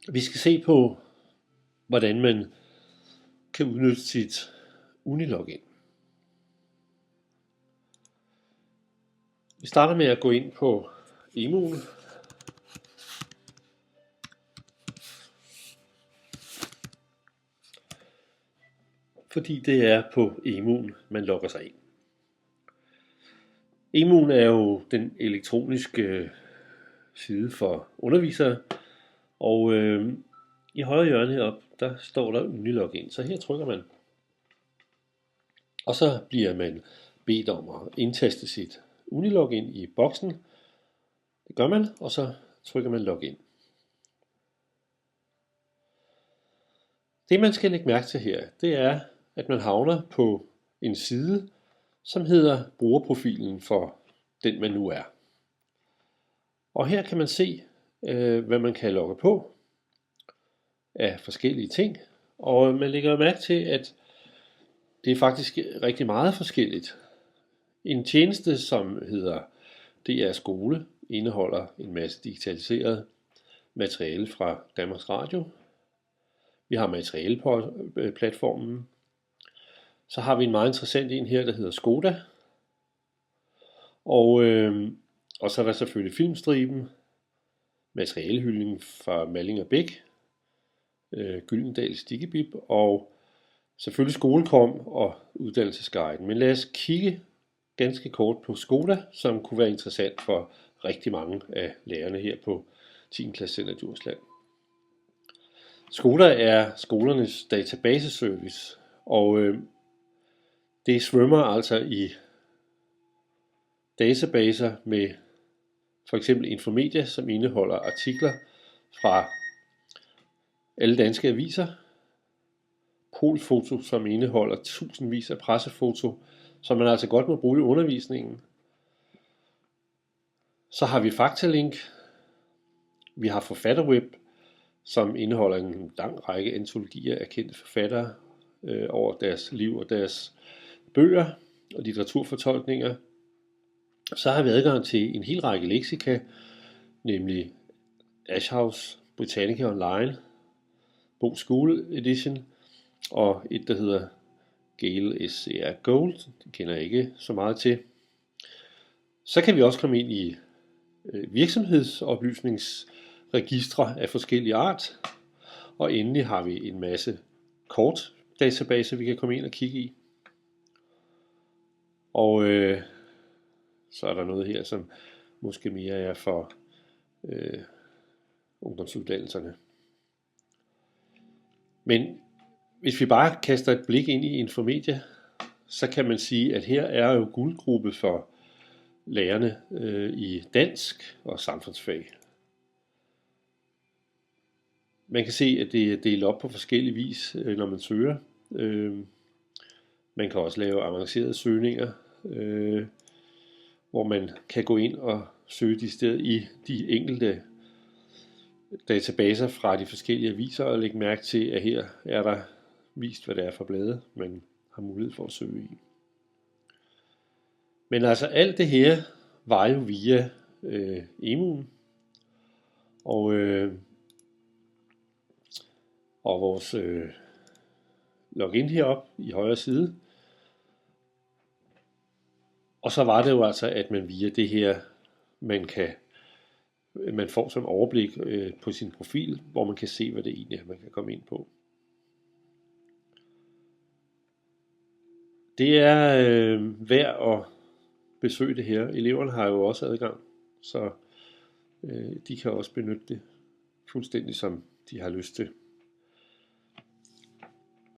Vi skal se på, hvordan man kan udnytte sit Unilogin. Vi starter med at gå ind på emu'en. Fordi det er på emu'en, man logger sig ind. Emu'en er jo den elektroniske side for undervisere, og i højre hjørne heroppe, der står der Unilogin, så her trykker man. Og så bliver man bedt om at indtaste sit Unilogin i boksen. Det gør man, og så trykker man login. Det man skal lægge mærke til her, det er, at man havner på en side, som hedder brugerprofilen for den man nu er. Og her kan man se, hvad man kan logge på af forskellige ting. Og man lægger mærke til, at det er faktisk rigtig meget forskelligt. En tjeneste, som hedder DR Skole, indeholder en masse digitaliseret materiale fra Danmarks Radio. Vi har materiale på platformen. Så har vi en meget interessant en her, der hedder Skoda. Og så er der selvfølgelig Filmstriben, materialehyldning fra Malling og Bech, Gyldendals Digibib og selvfølgelig Skolekom og Uddannelsesguiden. Men lad os kigge ganske kort på Skoda, som kunne være interessant for rigtig mange af lærerne her på 10. klassecenter Djursland. Skoda er skolernes databaseservice, og det svømmer altså i databaser med for eksempel Infomedia, som indeholder artikler fra alle danske aviser, Polfoto, som indeholder tusindvis af pressefoto, som man altså godt må bruge i undervisningen. Så har vi Faktalink, vi har Forfatterweb, som indeholder en lang række antologier af kendte forfattere over deres liv og deres bøger og litteraturfortolkninger. Så har vi adgang til en hel række leksika, nemlig Ashhouse Britannica Online, Bo School Edition, og et, der hedder Gale SCR Gold. Det kender jeg ikke så meget til. Så kan vi også komme ind i virksomhedsoplysningsregistre af forskellige art. Og endelig har vi en masse kortdatabaser, vi kan komme ind og kigge i. Og så er der noget her, som måske mere er for ungdomsuddannelserne. Men hvis vi bare kaster et blik ind i Infomedia, så kan man sige, at her er jo guldgruppe for lærerne i dansk og samfundsfag. Man kan se, at det er delt op på forskellige vis, når man søger. Man kan også lave avancerede søgninger, hvor man kan gå ind og søge de steder i de enkelte databaser fra de forskellige aviser og lægge mærke til, at her er der vist, hvad det er for blade, man har mulighed for at søge i. Men altså alt det her var jo via emu'en, og vores login heroppe i højre side. Og så var det jo altså, at man via det her, man får som overblik på sin profil, hvor man kan se, hvad det egentlig er, man kan komme ind på. Det er værd at besøge det her. Eleverne har jo også adgang, så de kan også benytte det fuldstændig som de har lyst til.